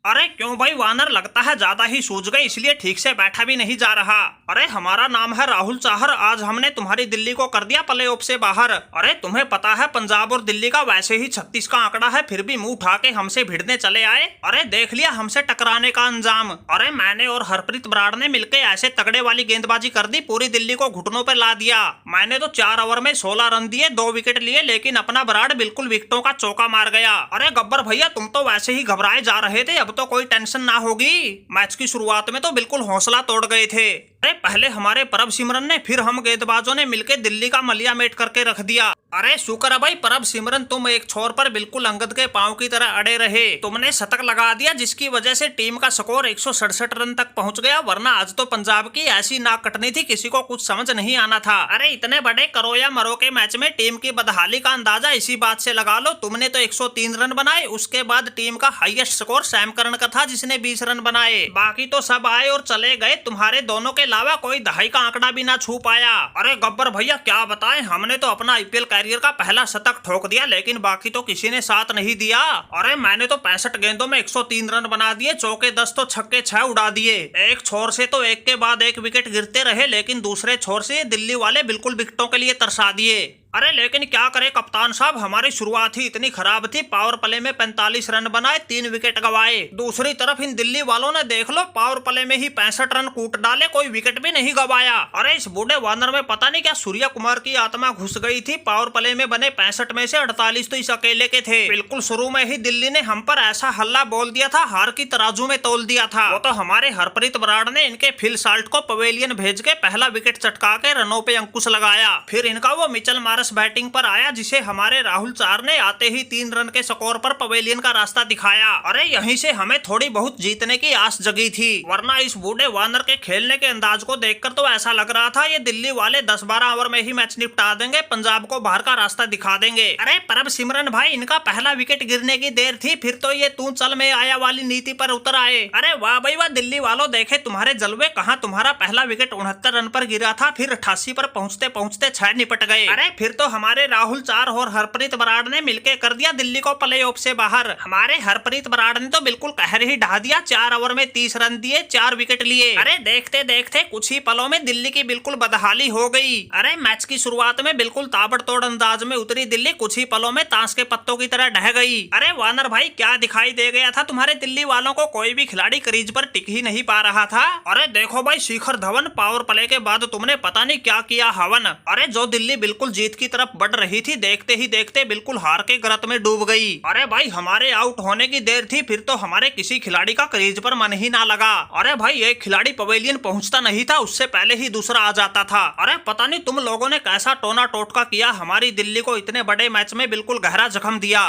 अरे क्यों भाई वानर, लगता है ज्यादा ही सूझ गए इसलिए ठीक से बैठा भी नहीं जा रहा। अरे हमारा नाम है राहुल चाहर, आज हमने तुम्हारी दिल्ली को कर दिया प्ले ऑफ से बाहर। अरे तुम्हें पता है पंजाब और दिल्ली का वैसे ही 36 का आंकड़ा है, फिर भी मुंह उठा के हमसे भिड़ने चले आए। अरे देख लिया हमसे टकराने का अंजाम। अरे मैंने और हरप्रीत बराड़ ने मिलकर ऐसे तगड़े वाली गेंदबाजी कर दी, पूरी दिल्ली को घुटनों पर ला दिया। मैंने तो 4 ओवर में 16 रन दिए, 2 विकेट लिए, लेकिन अपना बराड़ बिल्कुल विकेटों का चौका मार गया। अरे गब्बर भैया तुम तो वैसे ही घबराए जा रहे थे, अब तो कोई टेंशन ना होगी। मैच की शुरुआत में तो बिल्कुल हौसला तोड़ गए थे। अरे पहले हमारे परब सिमरन ने, फिर हम गेंदबाजों ने मिलकर दिल्ली का मलिया मेट करके रख दिया। अरे शुक्र है भाई परब सिमरन, तुम एक छोर पर बिल्कुल अंगद के पांव की तरह अड़े रहे। तुमने शतक लगा दिया जिसकी वजह से टीम का स्कोर 167 रन तक पहुंच गया, वरना आज तो पंजाब की ऐसी नाक कटनी थी किसी को कुछ समझ नहीं आना था। अरे इतने बड़े करो या मरो के मैच में टीम की बदहाली का अंदाजा इसी बात से लगा लो। तुमने तो 103 रन बनाए, उसके बाद टीम का हाईएस्ट स्कोर सैम करन का था जिसने 20 रन बनाए। बाकी तो सब आए और चले गए, तुम्हारे दोनों के अलावा कोई दहाई का आंकड़ा भी ना छू पाया। अरे गब्बर भैया क्या बताएं, हमने तो अपना आईपीएल कैरियर का पहला शतक ठोक दिया, लेकिन बाकी तो किसी ने साथ नहीं दिया। अरे मैंने तो 65 गेंदों में 103 रन बना दिए, चौके 10 तो छक्के 6 उड़ा दिए। एक छोर से तो एक के बाद एक विकेट गिरते रहे, लेकिन दूसरे छोर से दिल्ली वाले बिल्कुल विकेटों के लिए तरसा दिए। अरे लेकिन क्या करे कप्तान साहब, हमारी शुरुआत ही इतनी खराब थी। पावर प्ले में 45 रन बनाए, 3 विकेट गवाए। दूसरी तरफ इन दिल्ली वालों ने देख लो, पावर प्ले में ही 65 रन कूट डाले, कोई विकेट भी नहीं गवाया। अरे इस बूढ़े वानर में पता नहीं क्या सूर्य कुमार की आत्मा घुस गई थी। पावर प्ले में बने 65 में से 48 तो इस अकेले के थे। बिल्कुल शुरू में ही दिल्ली ने हम पर ऐसा हल्ला बोल दिया था, हार की तराजू में तोल दिया था। वो तो हमारे हरप्रीत बराड़ ने इनके फिल साल्ट को पवेलियन भेज के पहला विकेट चटका के रनों पे अंकुश लगाया। फिर इनका वो मिचेल मार्श बैटिंग पर आया, जिसे हमारे राहुल चार ने आते ही 3 रन के स्कोर पर पवेलियन का रास्ता दिखाया। अरे यहीं से हमें थोड़ी बहुत जीतने की आस जगी थी, वरना इस बूढ़े वानर के खेलने के अंदाज को देखकर तो ऐसा लग रहा था ये दिल्ली वाले 10-12 ओवर में ही मैच निपटा देंगे, पंजाब को बाहर का रास्ता दिखा देंगे। अरे परब सिमरन भाई, इनका पहला विकेट गिरने की देर थी, फिर तो ये तू चल में आया वाली नीति पर उतर आए। अरे वाह भाई वाह, दिल्ली वालों देखे तुम्हारे जलवे, कहाँ तुम्हारा पहला विकेट 69 रन पर गिरा था, फिर 88 पर पहुंचते पहुंचते 6 निपट गए। अरे फिर तो हमारे राहुल चार और हरप्रीत बराड़ ने मिलकर कर दिया दिल्ली को प्ले ऑफ से बाहर। हमारे हरप्रीत बराड़ ने तो बिल्कुल कहर ही ढा दिया, 4 ओवर में 30 रन दिए, 4 विकेट लिए। अरे देखते देखते कुछ ही पलों में दिल्ली की बिल्कुल बदहाली हो गई। अरे मैच की शुरुआत में बिल्कुल ताबड़तोड़ अंदाज में उतरी दिल्ली, कुछ ही पलों में ताश के पत्तों की तरह ढह गई। अरे वानर भाई क्या दिखाई दे गया था तुम्हारे दिल्ली वालों को, कोई भी खिलाड़ी क्रीज पर टिक ही नहीं पा रहा था। अरे देखो भाई शिखर धवन, पावर प्ले के बाद तुमने पता नहीं क्या किया हवन। अरे जो दिल्ली बिल्कुल जीत की तरफ बढ़ रही थी, देखते ही देखते बिल्कुल हार के गर्त में डूब गई। अरे भाई हमारे आउट होने की देर थी, फिर तो हमारे किसी खिलाड़ी का क्रीज पर मन ही ना लगा। अरे भाई एक खिलाड़ी पवेलियन पहुंचता नहीं था, उससे पहले ही दूसरा आ जाता था। अरे पता नहीं तुम लोगों ने कैसा टोना टोटका किया, हमारी दिल्ली को इतने बड़े मैच में बिल्कुल गहरा जख्म दिया।